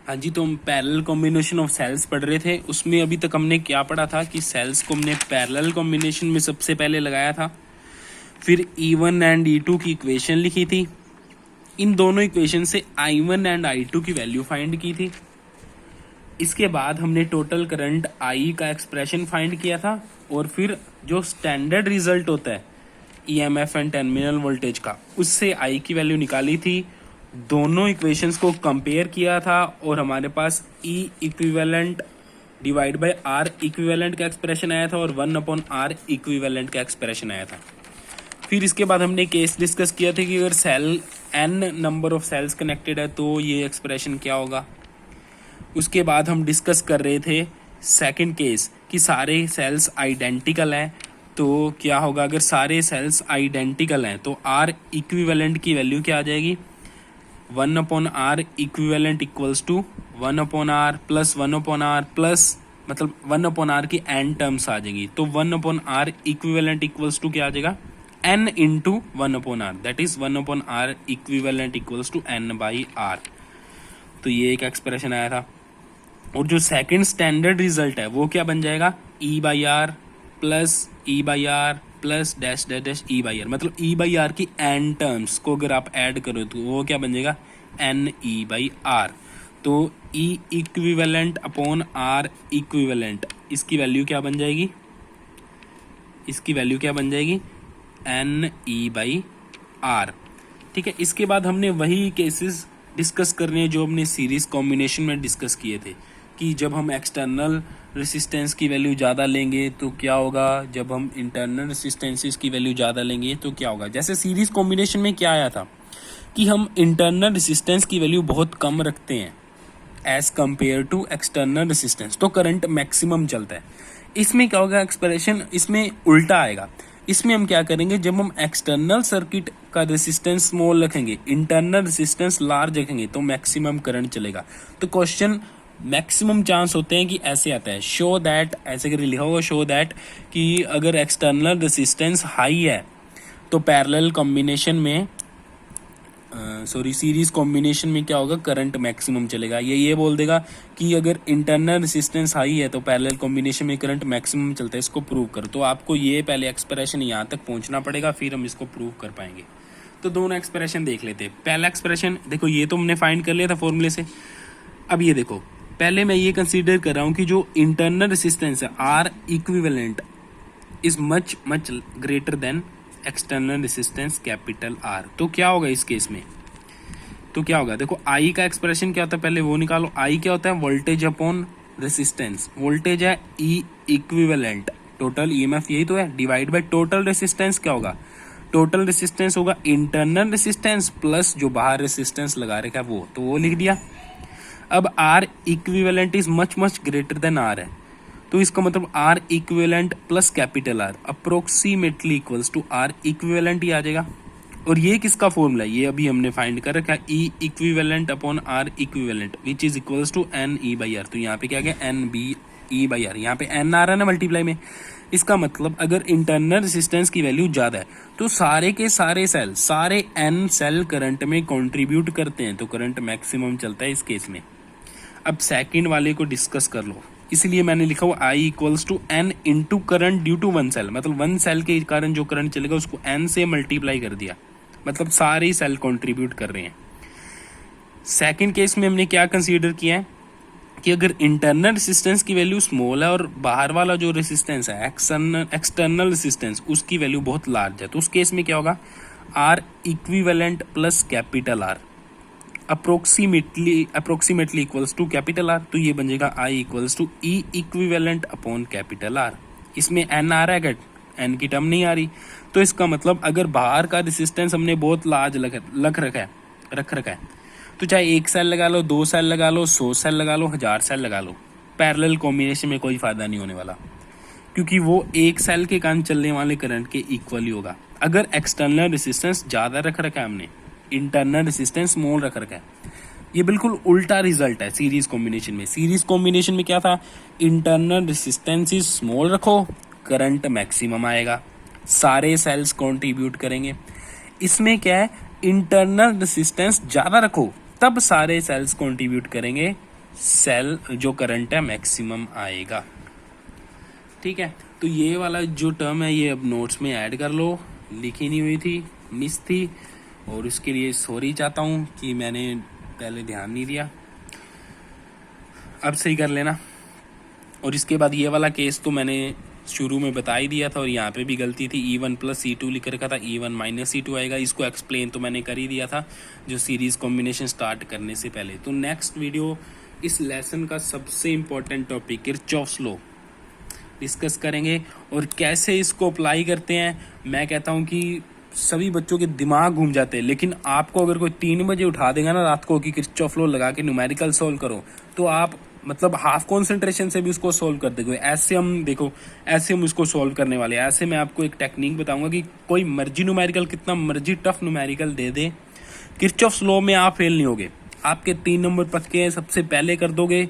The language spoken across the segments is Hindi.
हाँ जी, तो हम पैरेलल कॉम्बिनेशन ऑफ सेल्स पढ़ रहे थे। उसमें अभी तक हमने क्या पढ़ा था कि सेल्स को हमने पैरेलल कॉम्बिनेशन में सबसे पहले लगाया था, फिर E1 एंड E2 की इक्वेशन लिखी थी। इन दोनों इक्वेशन से I1 एंड I2 की वैल्यू फाइंड की थी। इसके बाद हमने टोटल करंट I का एक्सप्रेशन फाइंड किया था, और फिर जो स्टैंडर्ड रिजल्ट होता है EMF एंड टर्मिनल वोल्टेज का, उससे I की वैल्यू निकाली थी। दोनों इक्वेशंस को कंपेयर किया था और हमारे पास E equivalent divide by R equivalent का एक्सप्रेशन आया था और 1/R इक्विवेलेंट का एक्सप्रेशन आया था। फिर इसके बाद हमने केस डिस्कस किया था कि अगर cell n number of cells connected है तो ये एक्सप्रेशन क्या होगा। उसके बाद हम डिस्कस कर रहे थे सेकंड केस कि सारे सेल्स आइडेंटिकल हैं, तो क्या होगा अगर सारे सेल्स आइडेंटिकल हैं तो R इक्विवेलेंट की वैल्यू क्या आ जाएगी, 1/R equivalent equals to 1/R plus 1/R plus मतलब 1/R की n टर्म्स आ जाएगी, तो 1/R इक्विवेलेंट इक्वल्स टू क्या आ जाएगा, n into 1/R, that is 1/R equivalent equals to n by R। तो ये एक एक्सप्रेशन आया था। और जो सेकंड स्टैंडर्ड रिजल्ट है वो क्या बन जाएगा, E/R plus E/R plus dash dash dash E/R, मतलब E/R की n टर्म्स को अगर आप ऐड करो तो वो क्या बन जाएगा, NE/R। तो E equivalent upon R equivalent, इसकी वैल्यू क्या बन जाएगी, इसकी वैल्यू क्या बन जाएगी, NE/R। ठीक है। इसके बाद हमने वही केसेस डिस्कस करने जो हमने सीरीज कॉम्बिनेशन में डिस्कस किए थे कि जब हम एक्सटर्नल रेसिस्टेंस की वैल्यू ज़्यादा लेंगे तो क्या होगा, जब हम इंटरनल रेसिस्टेंसेस की वैल्यू ज़्यादा लेंगे तो क्या होगा। जैसे सीरीज कॉम्बिनेशन में क्या आया था कि हम इंटरनल रेसिस्टेंस की वैल्यू बहुत कम रखते हैं as compare to external resistance, तो करंट मैक्सिमम चलता है। इसमें क्या होगा, एक्सप्रेशन इसमें उल्टा आएगा। इसमें हम क्या करेंगे, जब हम एक्सटर्नल सर्किट का रेसिस्टेंस स्मॉल रखेंगे, इंटरनल रेसिस्टेंस लार्ज रखेंगे, तो मैक्सिमम करंट चलेगा। तो क्वेश्चन मैक्सिमम चांस होते हैं कि ऐसे आता है, शो दैट, ऐसे करके लिखा होगा, शो दैट कि अगर एक्सटर्नल रेसिस्टेंस हाई है तो पैरेलल कॉम्बिनेशन में सीरीज कॉम्बिनेशन में क्या होगा, करंट मैक्सिमम चलेगा। ये बोल देगा कि अगर इंटरनल रेसिस्टेंस हाई है तो पैरेलल कॉम्बिनेशन में करंट मैक्सिमम चलता है, इसको प्रूव कर। तो आपको ये पहले एक्सप्रेशन यहाँ तक पहुंचना पड़ेगा, फिर हम इसको प्रूव कर पाएंगे। तो दोनों एक्सप्रेशन देख लेते हैं। पहला एक्सप्रेशन देखो, ये तो हमने फाइंड कर लिया था फॉर्मूले से। अब ये देखो, पहले मैं ये कंसीडर कर रहा हूँ कि जो इंटरनल रेसिस्टेंस है R equivalent is much much greater then external resistance capital R। तो क्या होगा इस केस में, तो क्या होगा, देखो I का एक्सप्रेशन क्या होता है, पहले वो निकालो। I क्या होता है, वोल्टेज अपॉन रेसिस्टेंस। वोल्टेज है E इक्विवेलेंट, टोटल EMF यही तो है, डिवाइड बाय टोटल रेसिस्टेंस क्या होगा, टोटल रेसिस्टेंस होगा इंटरनल रेसिस्टेंस प्लस जो बाहर रेसिस्टेंस लगा रखा है वो, तो वो लिख दिया। अब R equivalent is much much greater than R है, तो इसका मतलब R equivalent plus capital R approximately equals to R equivalent ही आ जाएगा। और ये किसका फॉर्मूला है, ये अभी हमने फाइंड कर रखा है, E equivalent upon R equivalent which is equals to NE/R। तो यहाँ पे क्या गया, NBE/R, यहाँ पे N आ रहा है ना मल्टीप्लाई में। इसका मतलब अगर इंटरनल रेसिस्टेंस की वैल्यू ज़्यादा है तो सारे के सारे सेल, सारे N सेल करंट में कंट्रीब्यूट करते हैं, तो करंट मैक्सिमम चलता है इस केस में। अब सेकंड वाले को डिस्कस कर लो, इसलिए मैंने लिखा हुआ I equals to N into current due to one cell, मतलब वन सेल के कारण जो करंट चलेगा उसको N से मल्टीप्लाई कर दिया, मतलब सारे सेल कंट्रीब्यूट कर रहे हैं। सेकंड केस में हमने क्या कंसीडर किया है कि अगर इंटरनल रेसिस्टेंस की वैल्यू स्मॉल है और बाहर वाला जो रेसिस्टेंस है एक्सटर्नल रेसिस्टेंस उसकी वैल्यू बहुत लार्ज है, तो उस केस में क्या होगा, R equivalent plus capital R approximately equals to capital R। तो ये बन जाएगा I equals to E equivalent upon capital R। इसमें N आ रहा है, N की टर्म नहीं आ रही, तो इसका मतलब अगर बाहर का रेसिस्टेंस हमने बहुत लार्ज रख रखा है, तो चाहे एक सेल लगा लो, 2 सेल लगा लो, 100 सेल लगा लो, 1000 सेल लगा लो, पैरेलल कॉम्बिनेशन में कोई फायदा नहीं होने वाला, क्योंकि वो एक सेल के कारण चलने वाले करंट के इक्वल ही होगा। अगर एक्सटर्नल रेसिस्टेंस ज़्यादा रख रखा है हमने, इंटरनल रेसिस्टेंस स्मॉल रख रखा है, ये बिल्कुल उल्टा रिजल्ट है सीरीज कॉम्बिनेशन में। सीरीज कॉम्बिनेशन में क्या था, इंटरनल रेसिस्टेंस इज स्मॉल रखो, करंट मैक्सिमम आएगा, सारे सेल्स कंट्रीब्यूट करेंगे। इसमें क्या है, इंटरनल रेसिस्टेंस ज़्यादा रखो तब सारे सेल्स कंट्रीब्यूट करेंगे, सेल जो करंट है मैक्सिमम आएगा। ठीक है, तो ये वाला जो टर्म है ये अब नोट्स में ऐड कर लो, लिखी नहीं हुई थी, मिस थी, और उसके लिए सॉरी चाहता हूँ कि मैंने पहले ध्यान नहीं दिया, अब सही कर लेना। और इसके बाद ये वाला केस तो मैंने शुरू में बता ही दिया था, और यहाँ पे भी गलती थी, E1 प्लस E2 लिख रखा था, E1 माइनस E2 आएगा। इसको एक्सप्लेन तो मैंने कर ही दिया था जो सीरीज कॉम्बिनेशन स्टार्ट करने से पहले। तो नेक्स्ट वीडियो इस लेसन का सबसे important topic Kirchhoff's law discuss करेंगे, और कैसे इसको अप्लाई करते हैं। मैं कहता हूँ कि सभी बच्चों के दिमाग घूम जाते हैं, लेकिन आपको अगर कोई 3 बजे उठा देगा ना रात को कि किरचॉफ लॉ लगा के न्यूमेरिकल सोल्व करो, तो आप मतलब हाफ कंसंट्रेशन से भी उसको सोल्व कर देंगे। ऐसे हम देखो, ऐसे हम उसको सोल्व करने वाले हैं। ऐसे मैं आपको एक टेक्निक बताऊंगा कि कोई मर्जी न्यूमेरिकल, कितना मर्जी टफ न्यूमेरिकल दे दे, किरचॉफ्स लॉ में आप फेल नहीं होगे। आपके 3 नंबर पक्के हैं, सबसे पहले कर दोगे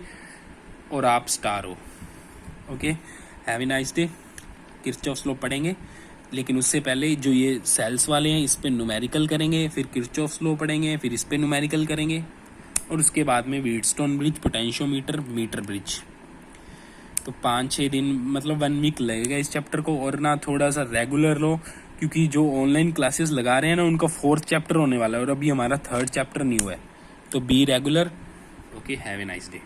और आप स्टार हो। Okay, have a nice day. Kirchhoff's law पढ़ेंगे, लेकिन उससे पहले जो ये सेल्स वाले हैं इस पे न्यूमेरिकल करेंगे, फिर किरचॉफ्स लॉ पढ़ेंगे, फिर इस पे न्यूमेरिकल करेंगे, और उसके बाद में Wheatstone bridge, potentiometer, meter bridge. तो 5-6 दिन मतलब 1 वीक लगेगा इस चैप्टर को। और ना थोड़ा सा रेगुलर लो, क्योंकि जो ऑनलाइन क्लासेस लगा रहे हैं ना उनका 4th चैप्टर होने वाला है, और अभी हमारा 3rd चैप्टर नहीं हुआ है। तो be regular. Okay, have a nice day.